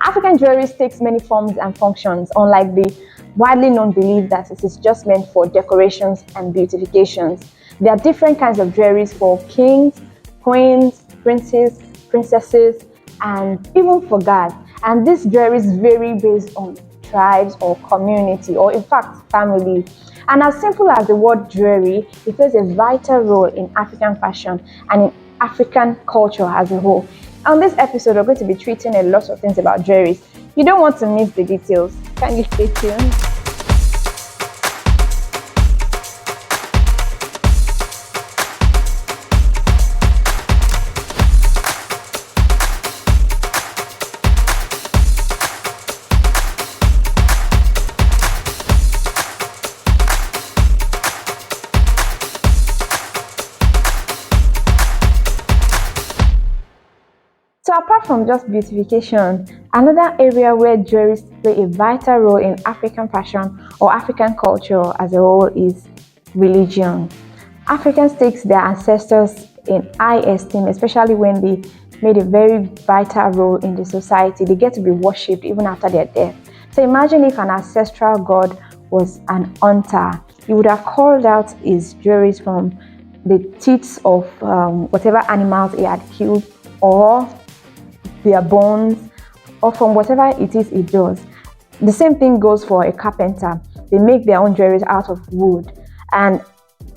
African jewelry takes many forms and functions, unlike the widely known belief that it is just meant for decorations and beautifications. There are different kinds of jewelries for kings, queens, princes, princesses, and even for gods. And these jewelries vary based on tribes or community, or in fact, family. And as simple as the word jewelry, it plays a vital role in African fashion and in African culture as a whole. On this episode, we're going to be treating a lot of things about jewelries. You don't want to miss the details. Can you stay tuned? So apart from just beautification, another area where jewelries play a vital role in African fashion or African culture as a whole is religion. Africans take their ancestors in high esteem, especially when they made a very vital role in the society. They get to be worshipped even after their death. So imagine if an ancestral god was an hunter. He would have called out his jewelries from the teeth of whatever animals he had killed, or their bones, or from whatever it is he does. The same thing goes for a carpenter. They make their own jewelry out of wood, and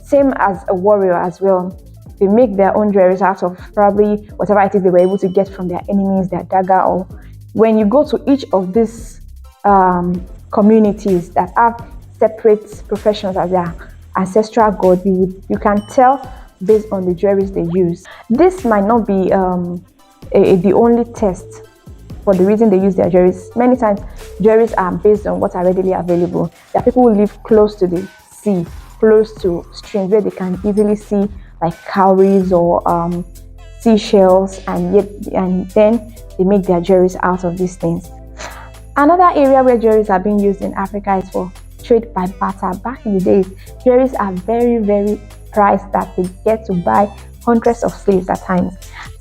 same as a warrior as well. They make their own jewelry out of probably whatever it is they were able to get from their enemies, their dagger. Or when you go to each of these communities that have separate professions as their ancestral god, you can tell based on the jewelries they use. This might not be the only test for the reason they use their jewelries. Many times jewelries are based on what are readily available. There are people who live close to the sea, close to streams where they can easily see like cowries or seashells, and then they make their jewelries out of these things. Another area where jewelries are being used in Africa is for trade by barter. Back in the days, jewelries are very, very priced that they get to buy hundreds of slaves at times.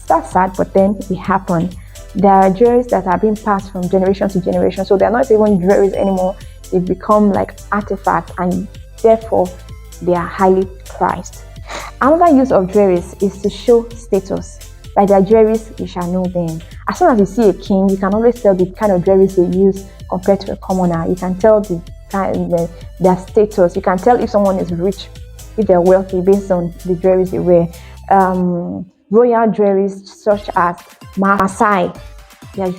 That's sad, but then it happened. There are jewelries that are being passed from generation to generation, so they're not even jewelries anymore. They've become like artifacts, and therefore they are highly priced. Another use of jewelries is to show status. By their jewelries, you shall know them. As soon as you see a king, you can always tell the kind of jewelries they use compared to a commoner. You can tell their status. You can tell if someone is rich, if they're wealthy, based on the jewelries they wear. Royal jewelries such as Maasai, their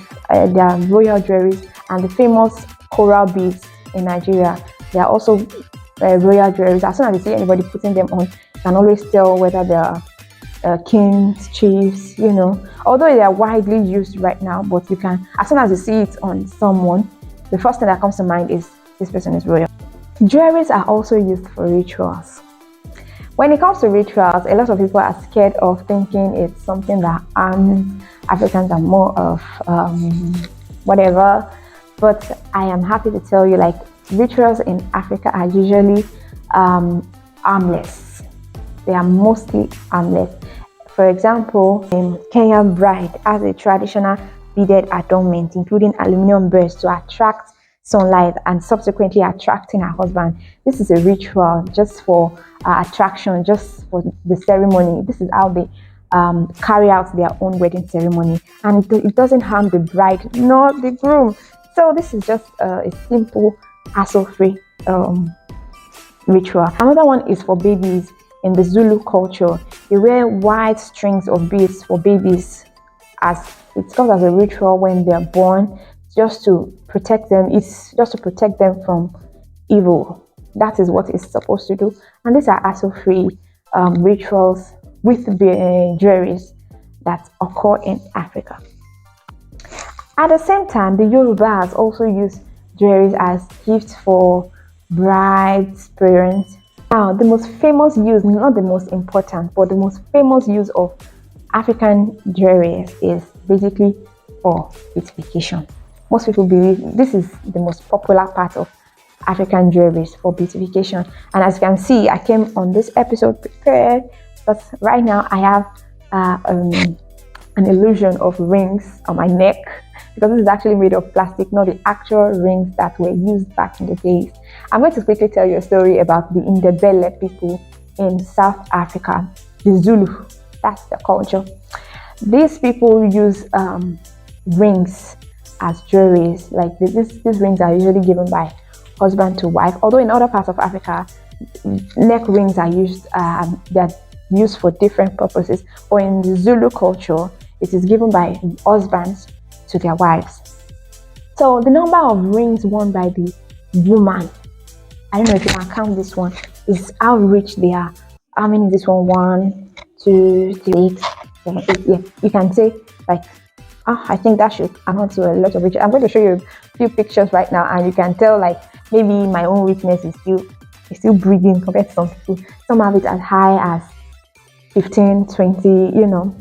royal jewelries, and the famous coral beads in Nigeria. They are also royal jewelries. As soon as you see anybody putting them on, you can always tell whether they're kings, chiefs, although they are widely used right now, but you can, as soon as you see it on someone, the first thing that comes to mind is this person is royal. Jewelries are also used for rituals. When it comes to rituals, a lot of people are scared of thinking it's something that Africans are more of whatever. But I am happy to tell you, like, rituals in Africa are usually harmless. They are mostly harmless. For example, Kenyan bride has a traditional beaded adornment, including aluminum beads to attract sunlight and subsequently attracting her husband. This is a ritual just for attraction, just for the ceremony. This is how they carry out their own wedding ceremony, and it doesn't harm the bride nor the groom. So this is just a simple, hassle-free ritual. Another one is for babies. In the Zulu culture, they wear white strings of beads for babies, as it comes as a ritual when they're born, just to protect them. It's just to protect them from evil. That is what it's supposed to do. And these are hassle-free rituals with jewelries that occur in Africa. At the same time, the Yorubas also use jewelries as gifts for brides, parents. Now, the most famous use, not the most important, but the most famous use of African jewelry is basically for beautification. Most people believe this is the most popular part of African jewelry for beautification. And as you can see, I came on this episode prepared, but right now I have an illusion of rings on my neck because this is actually made of plastic, not the actual rings that were used back in the days. I'm going to quickly tell you a story about the Indebele people in South Africa, the Zulu. That's the culture. These people use rings as jewelries. Like these rings are usually given by husband to wife. Although in other parts of Africa, neck rings are used. They're used for different purposes. But in the Zulu culture, it is given by husbands to their wives. So the number of rings worn by the woman, I don't know if you can count this one, is how rich they are. How many is this one? 1, 2, 3, 8, 7, 8. Yeah, you can say like, I think that should amount to a lot of riches. I'm going to show you a few pictures right now, and you can tell like maybe my own richness is still breathing compared to some people. Some have it as high as 15, 20, you know.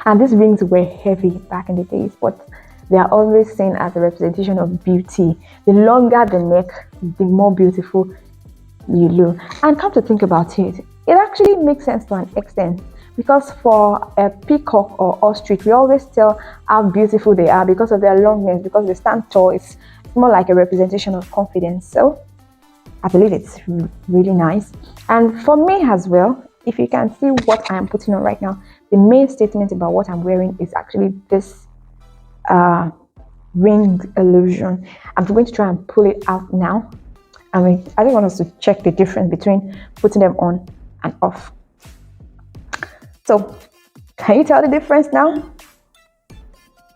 And these rings were heavy back in the days, but they are always seen as a representation of beauty. The longer the neck, the more beautiful you look. And come to think about it, it actually makes sense to an extent, because for a peacock or ostrich, we always tell how beautiful they are because of their longness, because they stand tall. It's more like a representation of confidence. So I believe it's really nice. And for me as well, if you can see what I am putting on right now, the main statement about what I'm wearing is actually this ring illusion. I'm going to try and pull it out now. I just want us to check the difference between putting them on and off. So, can you tell the difference now?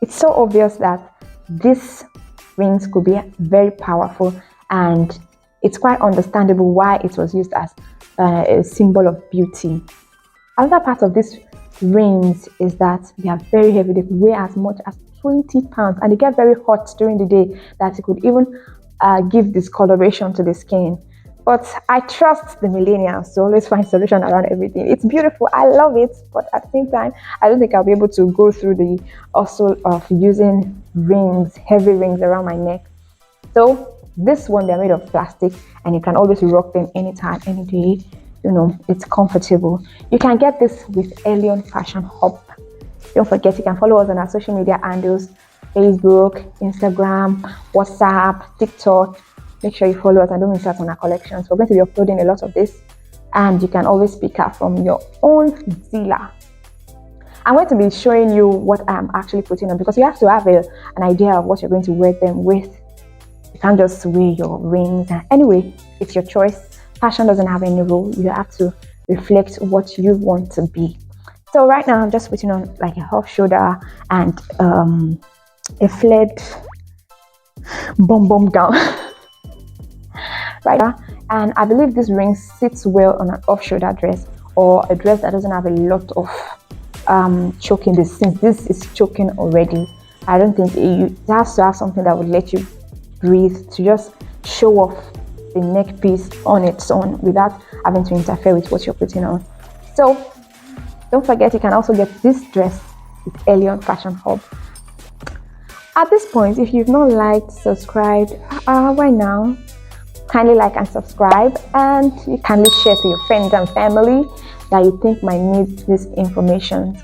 It's so obvious that these rings could be very powerful, and it's quite understandable why it was used as a symbol of beauty. Another part of these rings is that they are very heavy. They weigh as much as 20 pounds, and they get very hot during the day, that it could even give discoloration to the skin. But I trust the millennials to always find solution around everything. It's beautiful, I love it, but at the same time, I don't think I'll be able to go through the hustle of using rings, heavy rings around my neck. So this one, they're made of plastic, and you can always rock them anytime, any day. You know, it's comfortable. You can get this with Alien Fashion Hub. Don't forget, you can follow us on our social media handles: Facebook, Instagram, WhatsApp, TikTok. Make sure you follow us and don't miss out on our collections. We're going to be uploading a lot of this, and you can always pick up from your own dealer. I'm going to be showing you what I'm actually putting on, because you have to have an idea of what you're going to wear them with. You can't just wear your rings. Anyway, it's your choice. Fashion doesn't have any rule. You have to reflect what you want to be. So right now, I'm just putting on like a half shoulder and a flared bum gown. Right now, and I believe this ring sits well on an off-shoulder dress, or a dress that doesn't have a lot of choking. Since this is choking already, I don't think it has to have something that would let you breathe, to just show off the neck piece on its own without having to interfere with what you're putting on. So don't forget, you can also get this dress with Alien Fashion Hub. At this point, if you've not liked, subscribed, right now, kindly like and subscribe, and you kindly share to your friends and family that you think might need this information.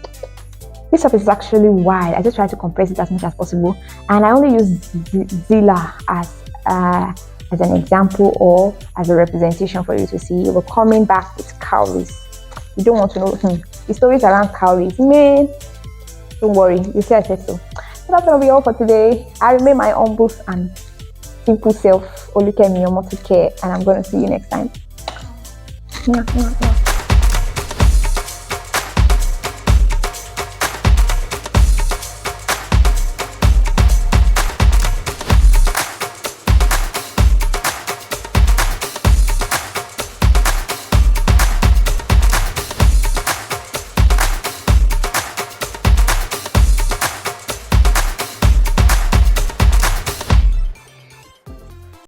This stuff is actually wide. I just try to compress it as much as possible, and I only use Zilla as an example or as a representation for you to see. We're coming back with cowries. You don't want to know the stories around cowries, man. Don't worry, you see I said so. So that's gonna be all for today. I remain my humble and simple self, omotookekemzy, and I'm gonna see you next time.